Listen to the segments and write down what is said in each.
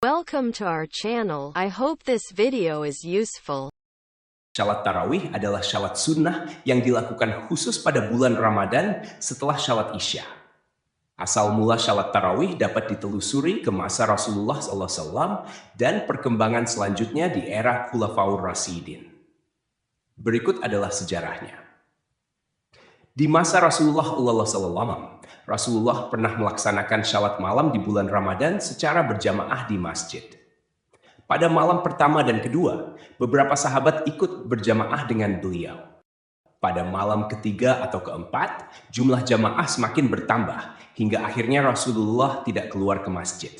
Welcome to our channel. I hope this video is useful. Shalat tarawih adalah shalat sunnah yang dilakukan khusus pada bulan Ramadan setelah shalat Isya. Asal mula shalat tarawih dapat ditelusuri ke masa Rasulullah SAW dan perkembangan selanjutnya di era Khulafaur Rasyidin. Berikut adalah sejarahnya. Di masa Rasulullah SAW, Rasulullah pernah melaksanakan shalat malam di bulan Ramadan secara berjamaah di masjid. Pada malam pertama dan kedua, beberapa sahabat ikut berjamaah dengan beliau. Pada malam ketiga atau keempat, jumlah jamaah semakin bertambah, hingga akhirnya Rasulullah tidak keluar ke masjid.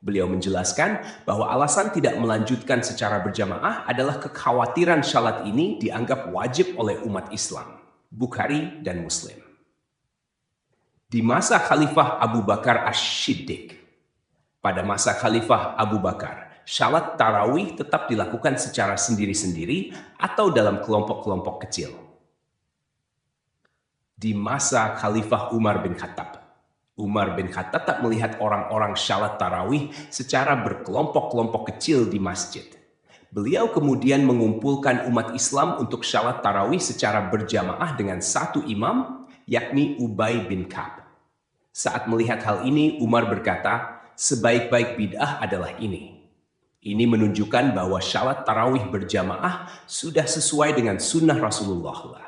Beliau menjelaskan bahwa alasan tidak melanjutkan secara berjamaah adalah kekhawatiran shalat ini dianggap wajib oleh umat Islam. Bukhari dan Muslim. Di masa Khalifah Abu Bakar Ash-Shiddiq, pada masa Khalifah Abu Bakar, shalat tarawih tetap dilakukan secara sendiri-sendiri atau dalam kelompok-kelompok kecil. Di masa Khalifah Umar bin Khattab, Umar bin Khattab tak melihat orang-orang shalat tarawih secara berkelompok-kelompok kecil di masjid. Beliau kemudian mengumpulkan umat Islam untuk shalat tarawih secara berjamaah dengan satu imam, yakni Ubay bin Ka'ab. Saat melihat hal ini, Umar berkata, sebaik-baik bid'ah adalah ini. Ini menunjukkan bahwa shalat tarawih berjamaah sudah sesuai dengan sunnah Rasulullah.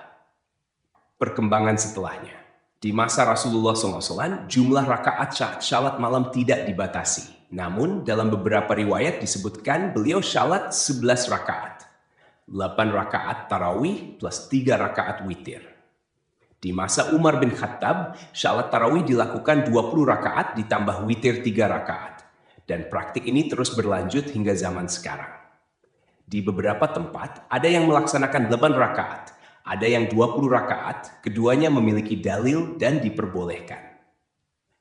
Perkembangan setelahnya. Di masa Rasulullah SAW, jumlah rakaat shalat malam tidak dibatasi. Namun, dalam beberapa riwayat disebutkan beliau shalat 11 rakaat. 8 rakaat tarawih plus 3 rakaat witir. Di masa Umar bin Khattab, shalat tarawih dilakukan 20 rakaat ditambah witir 3 rakaat. Dan praktik ini terus berlanjut hingga zaman sekarang. Di beberapa tempat, ada yang melaksanakan 8 rakaat, ada yang 20 rakaat, keduanya memiliki dalil dan diperbolehkan.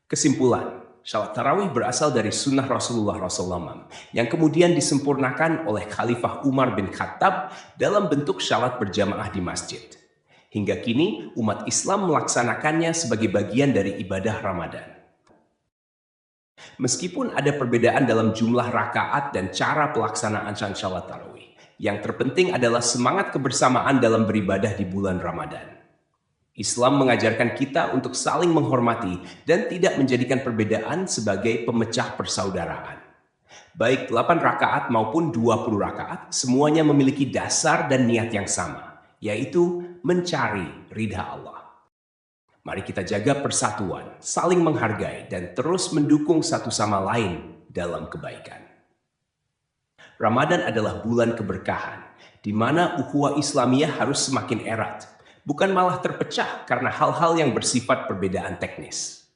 Kesimpulan, shalat tarawih berasal dari sunnah Rasulullah SAW yang kemudian disempurnakan oleh Khalifah Umar bin Khattab dalam bentuk shalat berjamaah di masjid. Hingga kini, umat Islam melaksanakannya sebagai bagian dari ibadah Ramadan. Meskipun ada perbedaan dalam jumlah rakaat dan cara pelaksanaan shalat tarawih, yang terpenting adalah semangat kebersamaan dalam beribadah di bulan Ramadan. Islam mengajarkan kita untuk saling menghormati dan tidak menjadikan perbedaan sebagai pemecah persaudaraan. Baik 8 rakaat maupun 20 rakaat, semuanya memiliki dasar dan niat yang sama, yaitu mencari ridha Allah. Mari kita jaga persatuan, saling menghargai, dan terus mendukung satu sama lain dalam kebaikan. Ramadan adalah bulan keberkahan, di mana ukhuwah Islamiyah harus semakin erat, bukan malah terpecah karena hal-hal yang bersifat perbedaan teknis.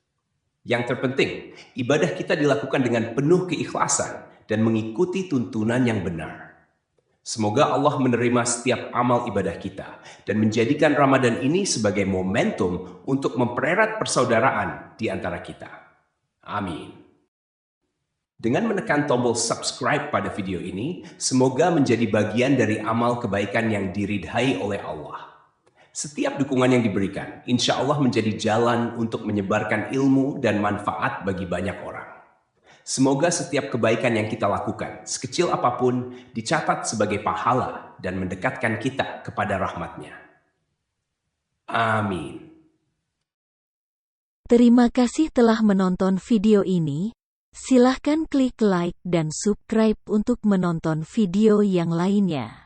Yang terpenting, ibadah kita dilakukan dengan penuh keikhlasan dan mengikuti tuntunan yang benar. Semoga Allah menerima setiap amal ibadah kita dan menjadikan Ramadan ini sebagai momentum untuk mempererat persaudaraan di antara kita. Amin. Dengan menekan tombol subscribe pada video ini, semoga menjadi bagian dari amal kebaikan yang diridhai oleh Allah. Setiap dukungan yang diberikan, insya Allah menjadi jalan untuk menyebarkan ilmu dan manfaat bagi banyak orang. Semoga setiap kebaikan yang kita lakukan, sekecil apapun, dicatat sebagai pahala dan mendekatkan kita kepada rahmat-Nya. Amin. Terima kasih telah menonton video ini. Silahkan klik like dan subscribe untuk menonton video yang lainnya.